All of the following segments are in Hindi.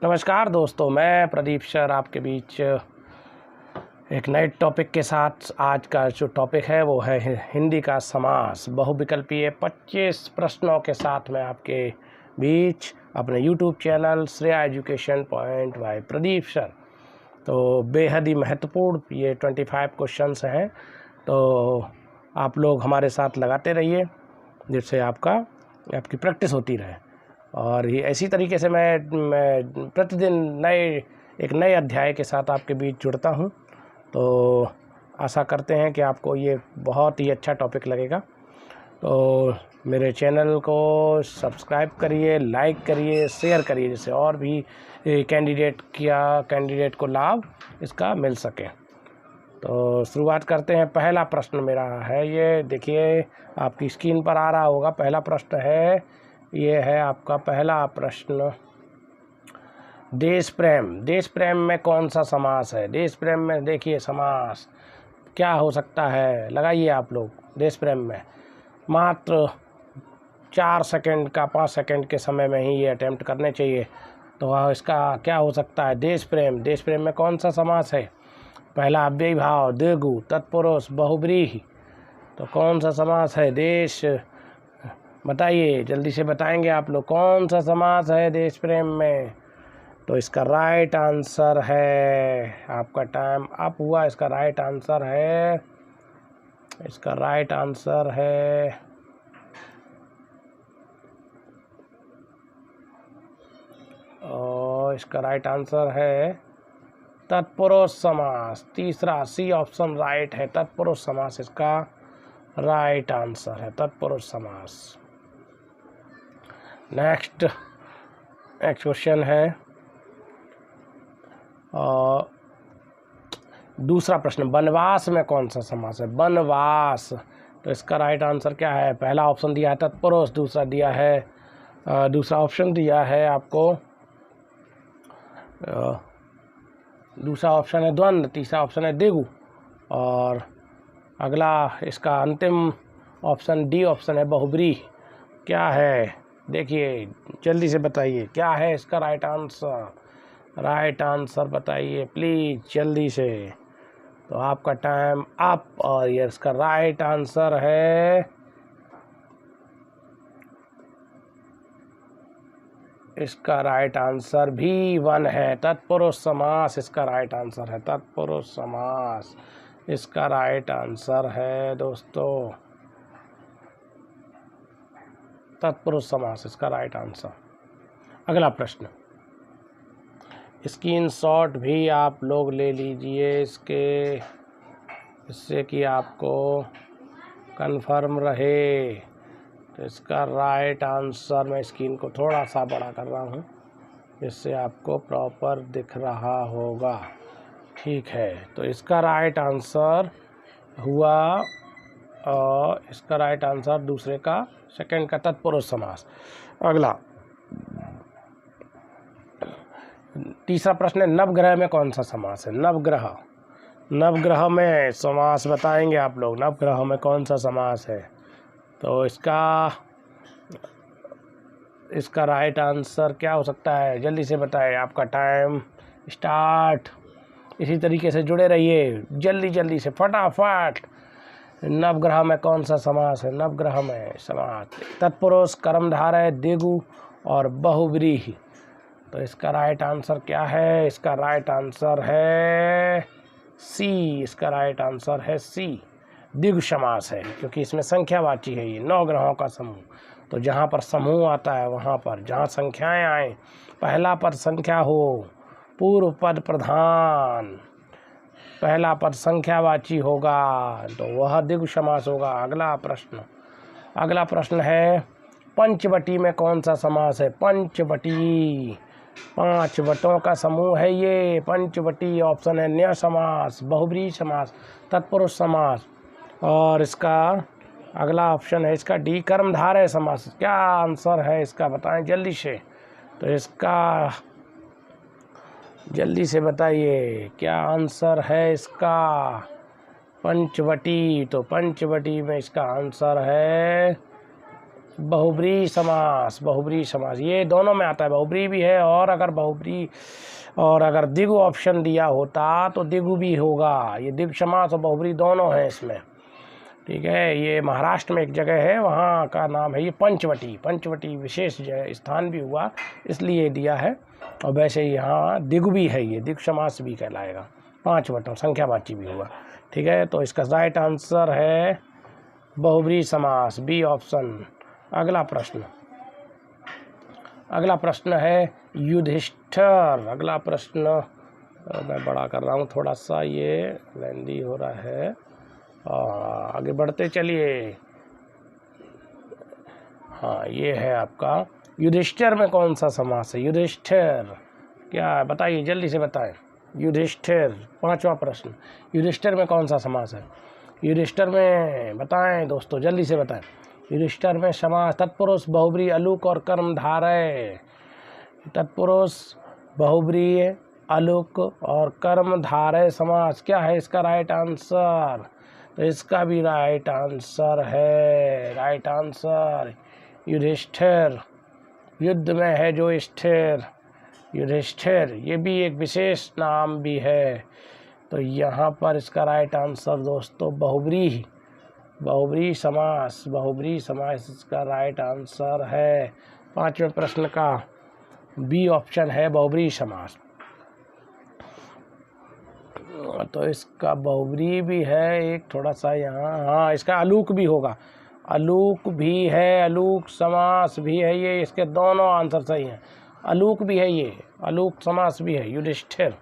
नमस्कार दोस्तों, मैं प्रदीप सर आपके बीच एक नए टॉपिक के साथ। आज का जो टॉपिक है वो है हिंदी का समास बहुविकल्पीय 25 प्रश्नों के साथ मैं आपके बीच अपने YouTube channel Shreya education point by Pradeep sir. तो बेहद ही महत्वपूर्ण ये 25 क्वेश्चंस हैं, तो आप लोग हमारे साथ लगाते रहिए जिससे आपकी प्रैक्टिस होती रहे। और ये इसी तरीके से मैं प्रतिदिन एक नए अध्याय के साथ आपके बीच जुड़ता हूँ। तो आशा करते हैं कि आपको ये बहुत ही अच्छा टॉपिक लगेगा। तो मेरे चैनल को सब्सक्राइब करिए, लाइक करिए, शेयर करिए, जिससे और भी कैंडिडेट को लाभ इसका मिल सके। तो शुरुआत करते हैं। पहला प्रश्न मेरा है, ये देखिए आपकी स्क्रीन पर आ रहा होगा। पहला प्रश्न है, ये है आपका पहला प्रश्न। देश प्रेम में कौन सा समास है? देश प्रेम में देखिए समास क्या हो सकता है, लगाइए आप लोग। देश प्रेम में मात्र 4 सेकंड का 5 सेकंड के समय में ही ये अटेम्प्ट करने चाहिए। तो इसका क्या हो सकता है? देश प्रेम में कौन सा समास है? पहला अव्ययी भाव, द्विगु, तत्पुरुष, बहुब्रीहि। तो कौन सा समास है? देश, बताइए, जल्दी से बताएंगे आप लोग कौन सा समास है देश प्रेम में। तो इसका राइट आंसर है, आपका टाइम अप हुआ। इसका राइट आंसर है और इसका राइट आंसर है तत्पुरुष समास। तीसरा सी ऑप्शन राइट है, तत्पुरुष समास इसका राइट आंसर है, तत्पुरुष समास। नेक्स्ट क्वेश्चन है और दूसरा प्रश्न, वनवास में कौन सा समास है? वनवास, तो इसका राइट आंसर क्या है? पहला ऑप्शन दिया है तत्पुरुष, दूसरा ऑप्शन दिया है आपको, दूसरा ऑप्शन है द्वंद्व, तीसरा ऑप्शन है द्विगु, और अगला इसका अंतिम ऑप्शन डी ऑप्शन है बहुब्रीहि। क्या है? देखिए, जल्दी से बताइए क्या है इसका राइट आंसर बताइए प्लीज़ जल्दी से। तो आपका टाइम अप, और ये इसका राइट आंसर है, इसका राइट आंसर भी 1 है, तत्पुरुष समास। इसका राइट आंसर है तत्पुरुष समास, इसका राइट आंसर है दोस्तों, तत्पुरुष समास इसका राइट आंसर। अगला प्रश्न, स्क्रीनशॉट भी आप लोग ले लीजिए इससे कि आपको कंफर्म रहे। तो इसका राइट आंसर, मैं स्क्रीन को थोड़ा सा बड़ा कर रहा हूँ जिससे आपको प्रॉपर दिख रहा होगा। ठीक है, तो इसका राइट आंसर हुआ, और इसका राइट आंसर दूसरे का सेकंड का तत्पुरुष समास। अगला तीसरा प्रश्न है, नवग्रह में कौन सा समास है? नवग्रह में समास बताएंगे आप लोग, नवग्रह में कौन सा समास है? तो इसका राइट आंसर क्या हो सकता है? जल्दी से बताएं, आपका टाइम स्टार्ट। इसी तरीके से जुड़े रहिए, जल्दी से फटाफट। नवग्रह में कौन सा समास है? नवग्रह में समास तत्पुरुष, कर्मधारय, द्विगु और बहुब्रीहि। तो इसका राइट आंसर क्या है? इसका राइट आंसर है सी, इसका राइट आंसर है सी, द्विगु समास है, क्योंकि इसमें संख्यावाची है ये 9 ग्रहों का समूह। तो जहाँ पर समूह आता है, वहाँ पर जहाँ संख्याएं आए, पहला पद संख्या हो, पूर्व पद प्रधान, पहला पद संख्यावाची होगा, तो वह द्विगु समास होगा। अगला प्रश्न है, पंचवटी में कौन सा समास है? पंचवटी 5 वटों का समूह है ये पंचवटी। ऑप्शन है न्य समास, बहुब्रीहि समास, तत्पुरुष समास, और इसका अगला ऑप्शन है इसका डी, कर्मधारय समास। क्या आंसर है इसका, बताएं जल्दी से। तो इसका जल्दी से बताइए क्या आंसर है इसका। पंचवटी, तो पंचवटी में इसका आंसर है बहुब्री समास, बहुब्री समास ये दोनों में आता है, बहुब्री भी है और अगर बहुब्री और अगर द्विगु ऑप्शन दिया होता तो द्विगु भी होगा। ये द्विगु समास और बहुब्री दोनों हैं इसमें, ठीक है। ये महाराष्ट्र में एक जगह है, वहाँ का नाम है ये पंचवटी। पंचवटी विशेष स्थान भी हुआ इसलिए दिया है, और वैसे यहाँ द्विगु भी है, ये द्विगु समास भी कहलाएगा, 5 वटों संख्यावाची भी हुआ, ठीक है। तो इसका राइट आंसर है बहुब्री समास, बी ऑप्शन। अगला प्रश्न, अगला प्रश्न है युधिष्ठिर। अगला प्रश्न मैं बड़ा कर रहा हूँ थोड़ा सा, ये लेंदी हो रहा है, आगे बढ़ते चलिए। हाँ, ये है आपका युधिष्ठिर में कौन सा समास है? युधिष्ठिर क्या है बताइए, जल्दी से बताएं। युधिष्ठिर, 5वां प्रश्न, युधिष्ठिर में कौन सा समास है? युधिष्ठिर में बताएं दोस्तों, जल्दी से बताएं। युधिष्ठिर में समास तत्पुरुष, बहुब्री, अलूक और कर्मधारय। तत्पुरुष, बहुब्री, अलूक और कर्मधारय समास क्या है इसका राइट आंसर? तो इसका भी राइट आंसर है, राइट आंसर युधिष्ठिर। युद्ध में है जो स्थिर, युधिष्ठिर ये भी एक विशेष नाम भी है। तो यहाँ पर इसका राइट आंसर दोस्तों बहुब्री, बहुब्री समास, बहुब्री समास इसका राइट आंसर है। 5वें प्रश्न का बी ऑप्शन है बहुब्री समास। तो इसका बहुब्री भी है एक थोड़ा सा यहाँ, हाँ इसका अलूक भी होगा, अलूक भी है, अलूक समास भी है ये, इसके दोनों आंसर सही हैं। अलूक भी है ये, अलूक समास भी है युधिष्ठिर।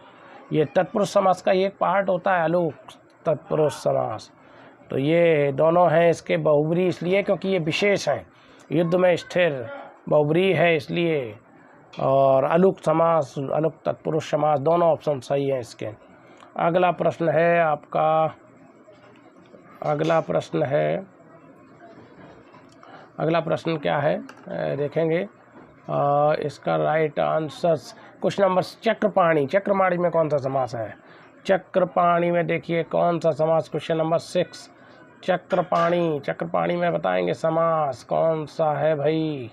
ये तत्पुरुष समास का एक पार्ट होता है अलूक तत्पुरुष समास। तो ये दोनों हैं इसके बहुब्री इसलिए क्योंकि ये विशेष हैं, युद्ध में स्थिर बहुब्री है इसलिए, और अलूक समास, अलूक तत्पुरुष समास दोनों ऑप्शन सही हैं इसके। अगला प्रश्न है आपका, अगला प्रश्न है, अगला प्रश्न क्या है देखेंगे। इसका right answer question number Chakrapani. Chakrapani में कौन सा समास है? चक्रपाणी में देखिए कौन सा समास, क्वेश्चन नंबर 6 चक्रपाणी। चक्रपाणी में बताएंगे समास कौन सा है भाई?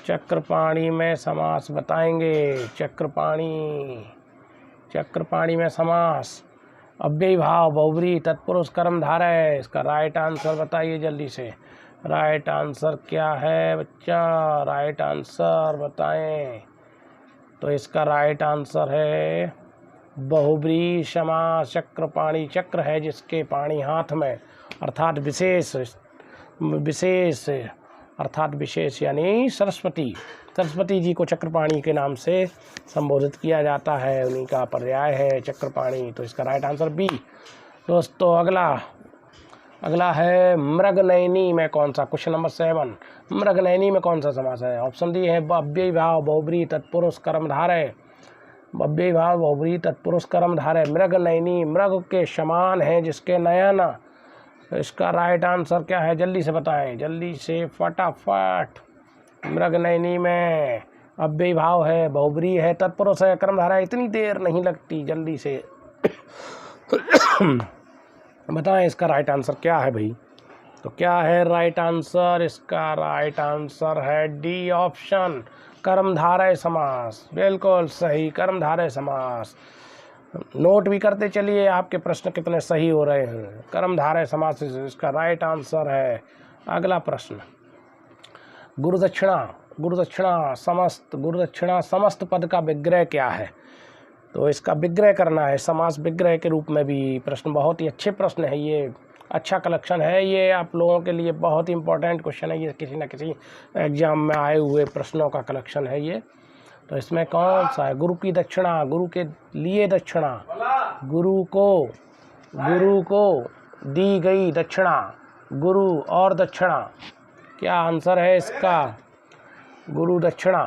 चक्रपाणी में समास बताएंगे, चक्रपाणी, चक्रपाणी में समास अव्ययी भाव, बहुब्री, तत्पुरुष, कर्मधारय। इसका राइट आंसर बताइए जल्दी से, राइट आंसर क्या है बच्चा? राइट आंसर बताएं। तो इसका राइट आंसर है बहुब्री समास। चक्रपाणी, चक्र है जिसके पाणी हाथ में, अर्थात विशेष, विशेष अर्थात विशेष यानी सरस्वती, सरस्वती जी को चक्रपाणी के नाम से संबोधित किया जाता है, उन्हीं का पर्याय है चक्रपाणी। तो इसका राइट आंसर बी। दोस्तों अगला है मृगनयनी में कौन सा, क्वेश्चन नंबर 7 मृगनयनी में कौन सा समास है? ऑप्शन दिए हैं अव्ययी भाव, बहुब्री, तत्पुरुष, कर्मधारय। अव्ययी भाव, बहुब्री, तत्पुरुष, कर्मधारय। मृगनयनी मृग के समान है जिसके नयन। इसका राइट आंसर क्या है जल्दी से बताएं, जल्दी से फटाफट। मृगनयनी में अव्ययी भाव है, बहुब्री है, तत्पुरुष है, कर्मधारय। इतनी देर नहीं लगती, जल्दी से बताएं इसका राइट आंसर क्या है भाई? तो क्या है राइट आंसर? इसका राइट आंसर है डी ऑप्शन, कर्मधारय समास। बिल्कुल सही, कर्मधारय समास। नोट भी करते चलिए आपके प्रश्न कितने सही हो रहे हैं। कर्मधारय समास इसका राइट आंसर है। अगला प्रश्न, गुरुदक्षिणा। गुरुदक्षिणा समस्त, गुरुदक्षिणा समस्त पद का विग्रह क्या है? तो इसका विग्रह करना है, समास विग्रह के रूप में भी प्रश्न। बहुत ही अच्छे प्रश्न है ये, अच्छा कलेक्शन है ये, आप लोगों के लिए बहुत ही इंपॉर्टेंट क्वेश्चन है ये, किसी न किसी एग्जाम में आए हुए प्रश्नों का कलेक्शन है ये। तो इसमें कौन सा है? गुरु की दक्षिणा, गुरु के लिए दक्षिणा, गुरु को दी गई दक्षिणा, गुरु और दक्षिणा। क्या आंसर है इसका? गुरु दक्षिणा,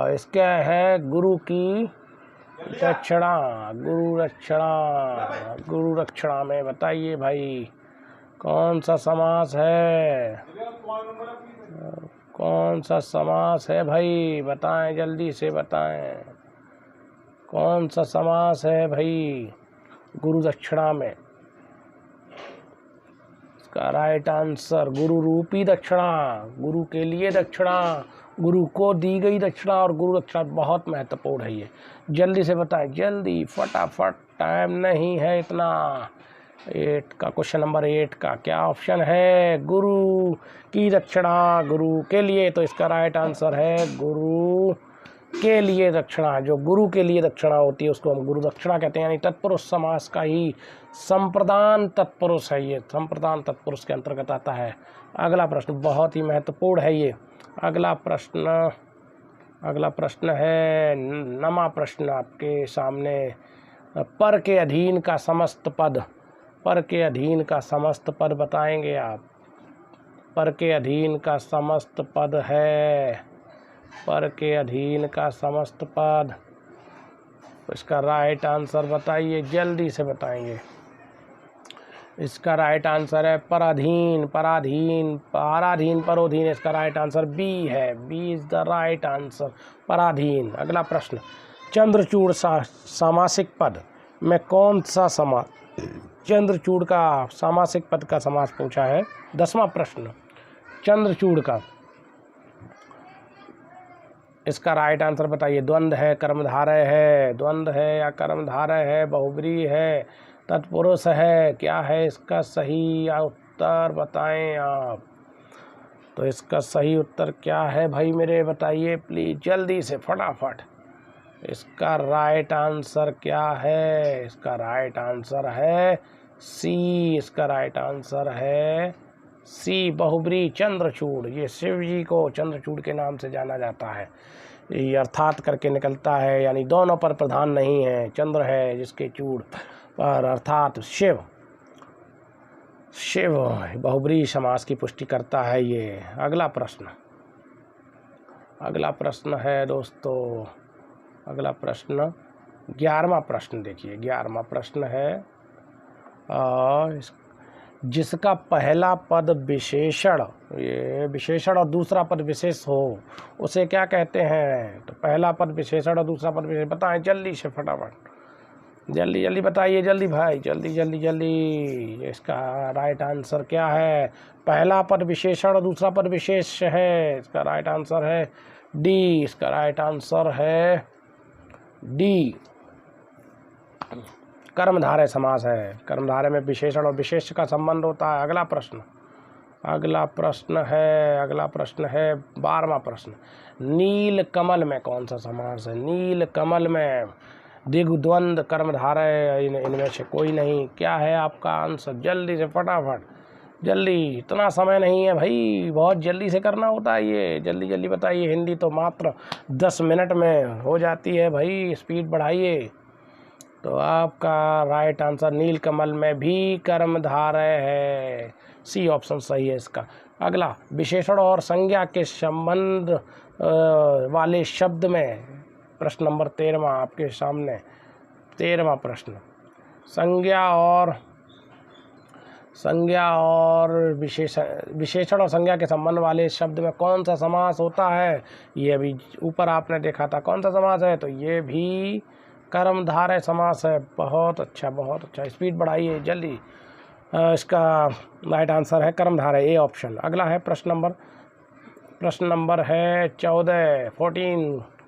इसका है गुरु की दक्षिणा, गुरु दक्षिणा। गुरु दक्षिणा में बताइए भाई कौन सा समास है? कौन सा समास है भाई? बताएं जल्दी से बताएं, कौन सा समास है भाई गुरु दक्षिणा में? इसका राइट आंसर गुरु रूपी दक्षिणा, गुरु के लिए दक्षिणा, गुरु को दी गई दक्षिणा, और गुरु दक्षिणा बहुत महत्वपूर्ण है ये। जल्दी से बताएं, जल्दी फटाफट, टाइम नहीं है इतना। 8 का क्वेश्चन नंबर 8 का क्या ऑप्शन है? गुरु की दक्षिणा, गुरु के लिए, तो इसका राइट आंसर है गुरु के लिए दक्षिणा। जो गुरु के लिए दक्षिणा होती है उसको हम गुरु दक्षिणा कहते हैं, यानी तत्पुरुष समास का ही संप्रदान तत्पुरुष है ये, संप्रदान तत्पुरुष के अंतर्गत आता है। अगला प्रश्न बहुत ही महत्वपूर्ण है ये। अगला प्रश्न है 9वां प्रश्न आपके सामने। पर के अधीन का समस्त पद, पर के अधीन का समस्त पद बताएंगे आप। पर के अधीन का समस्त पद है, पर के अधीन का समस्त पद, इसका राइट आंसर बताइए, जल्दी से बताएंगे। इसका राइट आंसर है पराधीन, पराधीन, पराधीन, परोधीन। इसका राइट आंसर बी है, B is the right answer, पराधीन। अगला प्रश्न, चंद्रचूड़ सामासिक पद में कौन सा समास, चंद्रचूड़ का सामासिक पद का समास पूछा है। 10वां प्रश्न, चंद्रचूड़ का, इसका राइट आंसर बताइए। द्वंद्व है, कर्मधारय है, द्वंद्व है या कर्मधारय है, बहुब्रीहि है, तत्पुरुष है, क्या है इसका सही उत्तर बताएं आप। तो इसका सही उत्तर क्या है भाई मेरे, बताइए प्लीज जल्दी से फटाफट। इसका राइट आंसर क्या है? इसका राइट आंसर है सी, इसका राइट आंसर है सी, बहुब्रीहि चंद्रचूड़। ये शिव जी को चंद्रचूड़ के नाम से जाना जाता है। ये अर्थात करके निकलता है, यानी दोनों पर प्रधान नहीं है, चंद्र है जिसके चूड़ पर, अर्थात शिव, शिव बहुब्रीहि समास की पुष्टि करता है ये। अगला प्रश्न, अगला प्रश्न है दोस्तों, अगला प्रश्न 11वां प्रश्न देखिए। 11वां प्रश्न है जिसका पहला पद विशेषण, ये विशेषण और दूसरा पद विशेष हो उसे क्या कहते हैं? तो पहला पद विशेषण और दूसरा पद विशेष, बताएं जल्दी से फटाफट, जल्दी जल्दी बताइए, जल्दी भाई, जल्दी जल्दी जल्दी। इसका राइट आंसर क्या है? पहला पद विशेषण और दूसरा पद विशेष है, इसका राइट आंसर है डी, इसका राइट आंसर है डी, कर्मधारय समास है। कर्मधारय में विशेषण और विशेष का संबंध होता है। अगला प्रश्न, अगला प्रश्न है 12वां प्रश्न, नील कमल में कौन सा समास है? नील कमल में द्विगुद्वंद कर्मधारय, इनमें से कोई नहीं। क्या है आपका आंसर? जल्दी से फटाफट, जल्दी, इतना समय नहीं है भाई, बहुत जल्दी से करना होता है ये, जल्दी जल्दी बताइए। हिंदी तो मात्र 10 मिनट में हो जाती है भाई, स्पीड बढ़ाइए। तो आपका राइट आंसर नीलकमल में भी कर्मधारय है, सी ऑप्शन सही है इसका। अगला, विशेषण और संज्ञा के संबंध वाले शब्द में, प्रश्न नंबर 13वां आपके सामने। 13वां प्रश्न, संज्ञा और विशेषण और संज्ञा के संबंध वाले शब्द में कौन सा समास होता है? ये अभी ऊपर आपने देखा था, कौन सा समास है? तो ये भी कर्मधारय समास है। बहुत अच्छा, बहुत अच्छा, स्पीड बढ़ाइए जल्दी। इसका राइट आंसर है कर्मधारय, ए ऑप्शन। अगला है प्रश्न नंबर है 14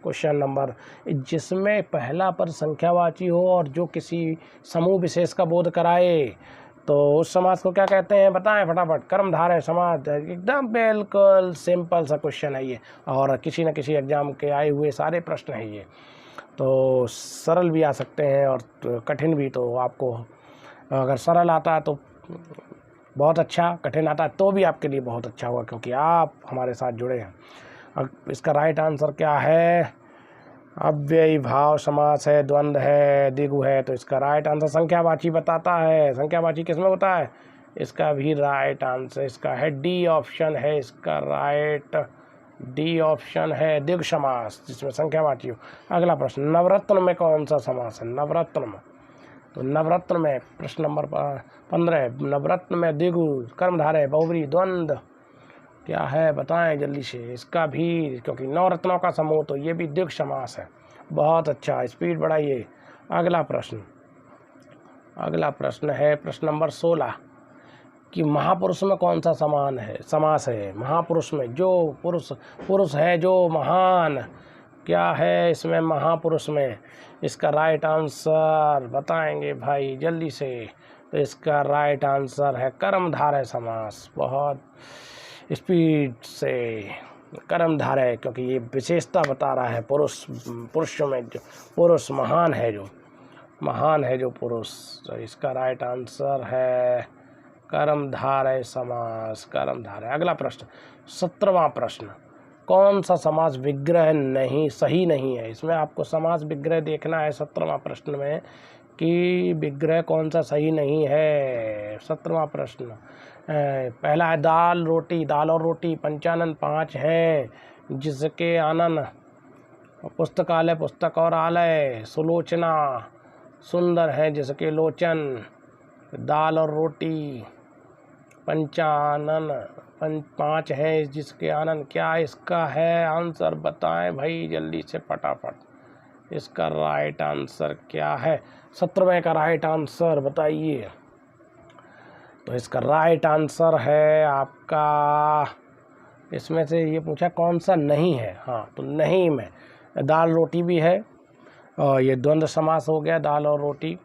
क्वेश्चन नंबर, जिसमें पहला पद संख्यावाची हो और जो किसी समूह विशेष का बोध कराए, तो उस समास को क्या कहते हैं? बताएं फटाफट। कर्मधारय समास, एकदम बिल्कुल सिंपल सा क्वेश्चन है ये, और किसी न किसी एग्जाम के आए हुए सारे प्रश्न हैं ये। तो सरल भी आ सकते हैं और कठिन भी। तो आपको अगर सरल आता है तो बहुत अच्छा, कठिन आता है तो भी आपके लिए बहुत अच्छा होगा, क्योंकि आप हमारे साथ जुड़े हैं। अब इसका राइट आंसर क्या है? अव्ययी भाव समास है, द्वंद्व है, द्विगु है, तो इसका राइट आंसर संख्यावाची बताता है। संख्यावाची किसमें होता है? इसका भी राइट आंसर इसका है डी ऑप्शन है, इसका राइट डी ऑप्शन है, द्विगु समास जिसमें संख्यावाची हो। अगला प्रश्न, नवरत्न में कौन सा समास है? नवरत्न में, तो नवरत्न में प्रश्न नंबर 15, नवरत्न में द्विगु, कर्मधारय, बहुब्रीहि, द्वंद्व क्या है? बताएं जल्दी से। इसका भी, क्योंकि 9 रत्नों का समूह, तो ये भी द्विगु समास है। बहुत अच्छा, स्पीड बढ़ाइए। अगला प्रश्न है प्रश्न नंबर 16, कि महापुरुष में कौन सा समास है। महापुरुष में जो पुरुष है जो महान, क्या है इसमें महापुरुष में? इसका राइट आंसर बताएंगे भाई जल्दी से। तो इसका राइट आंसर है कर्मधारय समास। बहुत स्पीड से कर्मधारय, क्योंकि ये विशेषता बता रहा है पुरुषों में जो पुरुष महान है जो पुरुष। तो इसका राइट आंसर है कर्मधारय समास, कर्मधारय। अगला प्रश्न 17वां प्रश्न, कौन सा समास विग्रह सही नहीं है? इसमें आपको समास विग्रह देखना है 17वां प्रश्न में कि विग्रह कौन सा सही नहीं है। 17वां प्रश्न पहला है दाल और रोटी पंचानन 5 हैं जिसके आनन पुस्तकालय पुस्तक और आलय, सुलोचना सुंदर है जिसके लोचन, दाल और रोटी पंचानन 5 है जिसके आनंद। क्या इसका है आंसर? बताएं भाई जल्दी से फटाफट। इसका राइट आंसर क्या है? 17वें का राइट आंसर बताइए। तो इसका राइट आंसर है आपका, इसमें से ये पूछा कौन सा नहीं है। हाँ, तो नहीं में दाल रोटी भी है और ये द्वंद्व समास हो गया, दाल और रोटी।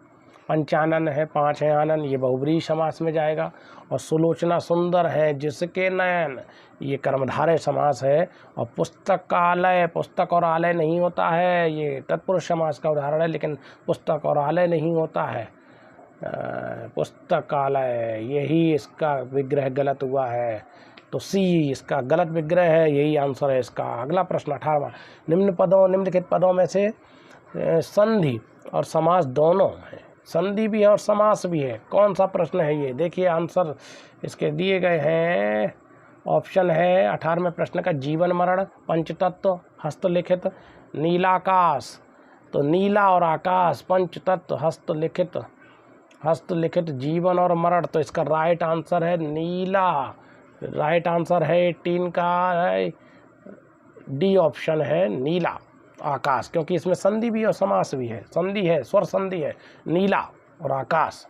पंचानन है 5 है आनन, ये बहुब्रीहि समास में जाएगा। और सुलोचना सुंदर है जिसके नयन, ये कर्मधारय समास है। और पुस्तकालय, पुस्तक और आलय नहीं होता है, ये तत्पुरुष समास का उदाहरण है, लेकिन पुस्तक और आलय नहीं होता है, पुस्तकालय। यही इसका विग्रह गलत हुआ है, तो सी इसका गलत विग्रह है, यही आंसर है इसका। अगला प्रश्न 18वां, निम्नलिखित पदों में से संधि और समास दोनों है, संधि भी है और समास भी है, कौन सा प्रश्न है ये? देखिए आंसर इसके दिए गए हैं। ऑप्शन है 18वें प्रश्न का, जीवन मरण, पंचतत्व, हस्तलिखित, नीलाकाश। तो नीला और आकाश, पंचतत्व, हस्तलिखित, जीवन और मरण। तो इसका राइट आंसर है नीला। राइट आंसर है 18 का है डी ऑप्शन है नीला, आकाश, क्योंकि इसमें संधि भी और समास भी है। संधि है, स्वर संधि है, नीला और आकाश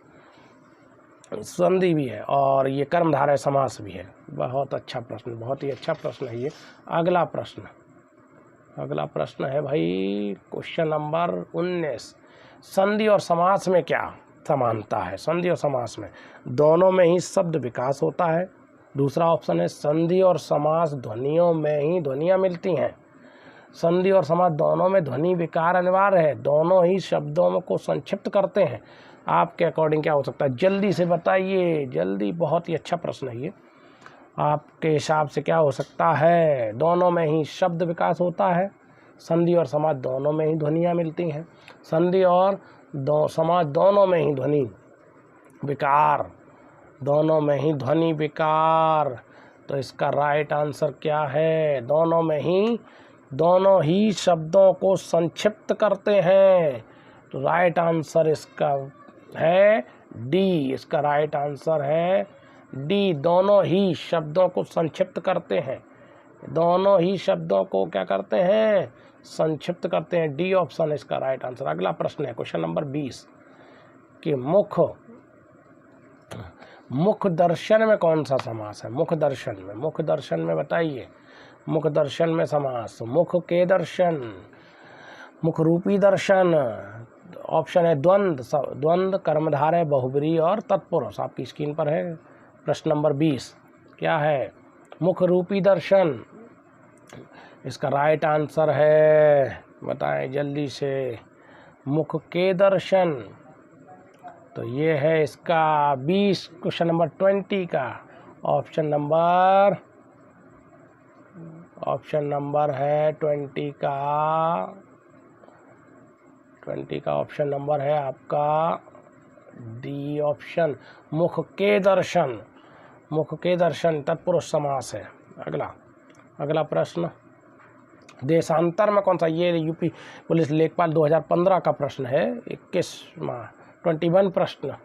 संधि भी है, और ये कर्मधारय समास भी है। बहुत अच्छा प्रश्न, बहुत ही अच्छा प्रश्न है ये। अगला प्रश्न है भाई क्वेश्चन नंबर 19, संधि और समास में क्या समानता है? संधि और समास में दोनों में ही शब्द विकास होता है। दूसरा ऑप्शन है संधि और समास ध्वनियों में ही ध्वनियाँ मिलती हैं। संधि और समास दोनों में ध्वनि विकार अनिवार्य है, दोनों ही शब्दों को संक्षिप्त करते हैं। आपके अकॉर्डिंग क्या हो सकता है? जल्दी से बताइए, जल्दी। बहुत ही अच्छा प्रश्न है ये। आपके हिसाब से क्या हो सकता है? दोनों में ही शब्द विकास होता है, संधि और समास दोनों में ही ध्वनियाँ मिलती हैं। संधि और समास दोनों में ही ध्वनि विकार, दोनों में ही ध्वनि विकार। तो इसका राइट आंसर क्या है? दोनों ही शब्दों को संक्षिप्त करते हैं। तो राइट आंसर इसका है डी। इसका राइट आंसर है डी, दोनों ही शब्दों को संक्षिप्त करते हैं। दोनों ही शब्दों को क्या करते हैं? संक्षिप्त करते हैं। डी ऑप्शन इसका राइट आंसर। अगला प्रश्न है क्वेश्चन नंबर 20 कि मुख दर्शन में कौन सा समास है? मुख दर्शन में बताइए। मुख दर्शन में समास, मुख के दर्शन, मुख रूपी दर्शन। ऑप्शन है द्वंद्व, कर्मधारय, बहुब्रीहि और तत्पुरुष। आपकी स्क्रीन पर है प्रश्न नंबर 20। क्या है? मुख रूपी दर्शन। इसका राइट आंसर है, बताएं जल्दी से, मुख के दर्शन। तो ये है इसका 20 क्वेश्चन नंबर 20 का ऑप्शन नंबर है 20 का ऑप्शन नंबर है आपका डी ऑप्शन, मुख के दर्शन तत्पुरुष समास है। अगला प्रश्न, देशांतर में कौन सा? ये यूपी पुलिस लेखपाल 2015 का प्रश्न है, 21 प्रश्न।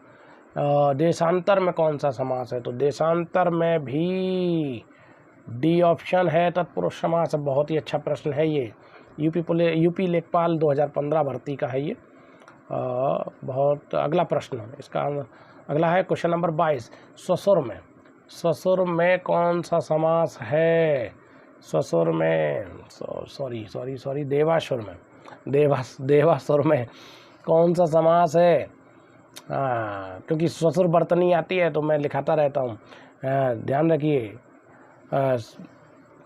देशांतर में कौन सा समास है? तो देशांतर में भी डी ऑप्शन है, तत्पुरुष समास। बहुत ही अच्छा प्रश्न है ये, यूपी लेखपाल 2015 भर्ती का है ये। बहुत। अगला प्रश्न, इसका अगला है क्वेश्चन नंबर 22, ससुर में, ससुर में कौन सा समास है? ससुर में सॉरी देवासुर में, देवासुर में कौन सा समास है? हाँ, क्योंकि ससुर बर्तनी आती है तो मैं लिखाता रहता हूँ, ध्यान रखिए।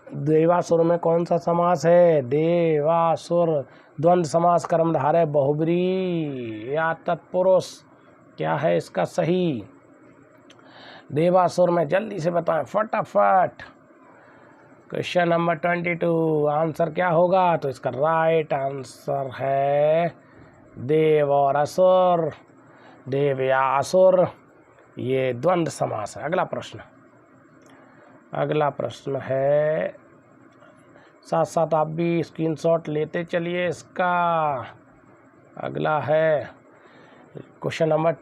देवासुर में कौन सा समास है? देवासुर द्वंद्व समास, कर्मधारय, बहुब्रीहि या तत्पुरुष, क्या है इसका सही? देवासुर में जल्दी से बताएं फटाफट। क्वेश्चन नंबर 22, आंसर क्या होगा? तो इसका राइट आंसर है देव और असुर, देव या असुर, ये द्वंद्व समास है। अगला प्रश्न है, साथ साथ आप भी स्क्रीनशॉट लेते चलिए इसका। अगला है क्वेश्चन नंबर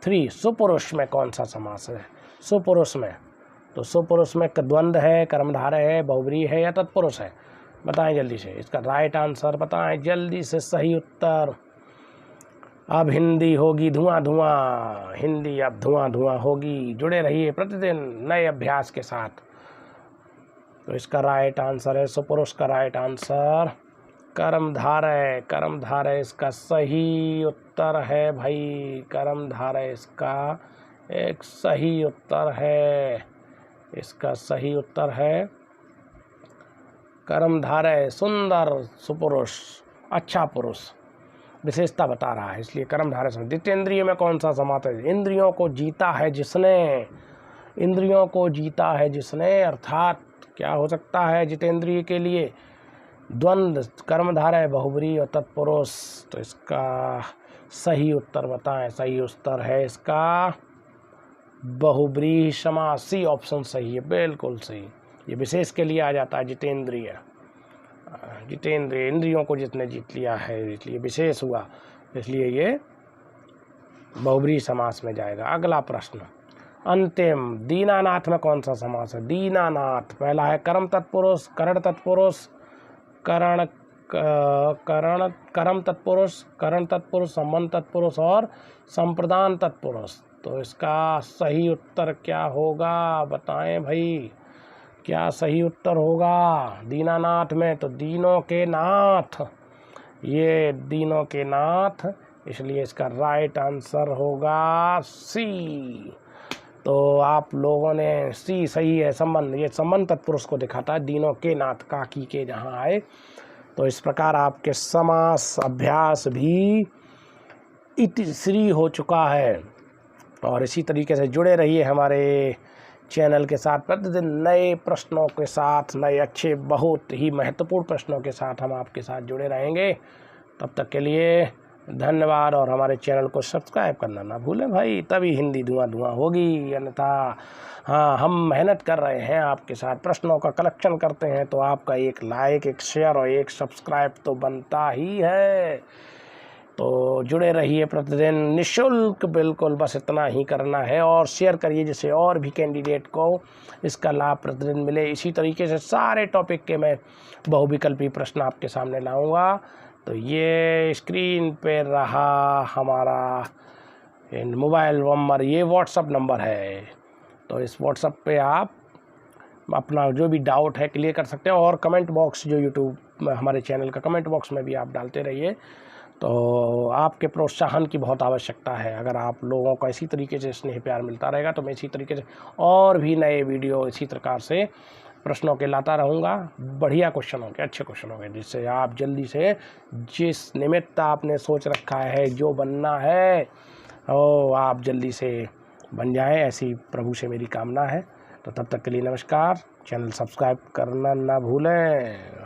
23, सुपुरुष में कौन सा समास है? सुपुरुष में, तो सुपुरुष में द्वंद्व है, कर्मधारय है, बहुब्रीहि है या तत्पुरुष है? बताएं जल्दी से, इसका राइट आंसर बताएं जल्दी से, सही उत्तर। अब हिंदी होगी धुआं धुआं, हिंदी अब धुआं धुआं होगी। जुड़े रहिए प्रतिदिन नए अभ्यास के साथ। तो इसका राइट आंसर है, सुपुरुष का राइट आंसर कर्मधारय, कर्मधारय इसका सही उत्तर है भाई, कर्मधारय इसका एक सही उत्तर है, इसका सही उत्तर है कर्मधारय। सुंदर सुपुरुष, अच्छा पुरुष, विशेषता बता रहा है, इसलिए कर्मधारय समास। जितेंद्रिय में कौन सा समास है? इंद्रियों को जीता है जिसने, इंद्रियों को जीता है जिसने, अर्थात क्या हो सकता है जितेंद्रिय के लिए? द्वंद्व, कर्मधारय, बहुब्रीहि और तत्पुरुष। तो इसका सही उत्तर बताएं। सही उत्तर है इसका बहुब्रीहि समास, सी ऑप्शन सही है, बिल्कुल सही। ये विशेष के लिए आ जाता है जितेंद्रिय, जितेंद्रिय इंद्रियों को जितने जीत लिया है, इसलिए विशेष हुआ, इसलिए ये बहुब्रीहि समास में जाएगा। अगला प्रश्न, अंतिम, दीनानाथ में कौन सा समास है? दीनानाथ, पहला है कर्म तत्पुरुष, करण तत्पुरुष, करण तत्पुरुष, करण तत्पुरुष, संबंध तत्पुरुष और संप्रदान तत्पुरुष। तो इसका सही उत्तर क्या होगा? बताएं भाई, क्या सही उत्तर होगा दीनानाथ में? तो दीनों के नाथ, ये दीनों के नाथ, इसलिए इसका राइट आंसर होगा सी। तो आप लोगों ने सी सही है, संबंध, ये संबंध तत्पुरुष को दिखाता है, दीनों के नाथ, काकी के जहाँ आए। तो इस प्रकार आपके समास अभ्यास भी इतिश्री हो चुका है। और इसी तरीके से जुड़े रहिए हमारे चैनल के साथ, प्रतिदिन नए प्रश्नों के साथ, नए अच्छे बहुत ही महत्वपूर्ण प्रश्नों के साथ हम आपके साथ जुड़े रहेंगे। तब तक के लिए धन्यवाद, और हमारे चैनल को सब्सक्राइब करना ना भूलें भाई, तभी हिंदी धुआं धुआं होगी। अन्यथा हाँ, हम मेहनत कर रहे हैं आपके साथ, प्रश्नों का कलेक्शन करते हैं, तो आपका एक लाइक, एक शेयर और एक सब्सक्राइब तो बनता ही है। तो जुड़े रहिए प्रतिदिन, निःशुल्क, बिल्कुल बस इतना ही करना है, और शेयर करिए जिससे और भी कैंडिडेट को इसका लाभ प्रतिदिन मिले। इसी तरीके से सारे टॉपिक के मैं बहुविकल्पी प्रश्न आपके सामने लाऊंगा। तो ये स्क्रीन पे रहा हमारा मोबाइल नंबर, ये व्हाट्सअप नंबर है, तो इस व्हाट्सअप पे आप अपना जो भी डाउट है क्लियर कर सकते हैं। और कमेंट बॉक्स जो यूट्यूब में हमारे चैनल का कमेंट बॉक्स में भी आप डालते रहिए। तो आपके प्रोत्साहन की बहुत आवश्यकता है। अगर आप लोगों को इसी तरीके से स्नेह प्यार मिलता रहेगा तो मैं इसी तरीके से और भी नए वीडियो इसी प्रकार से प्रश्नों के लाता रहूँगा, बढ़िया क्वेश्चन होंगे, अच्छे क्वेश्चन होंगे, जिससे आप जल्दी से जिस निमित्त आपने सोच रखा है, जो बनना है, वो आप जल्दी से बन जाएं, ऐसी प्रभु से मेरी कामना है। तो तब तक के लिए नमस्कार, चैनल सब्सक्राइब करना ना भूलें।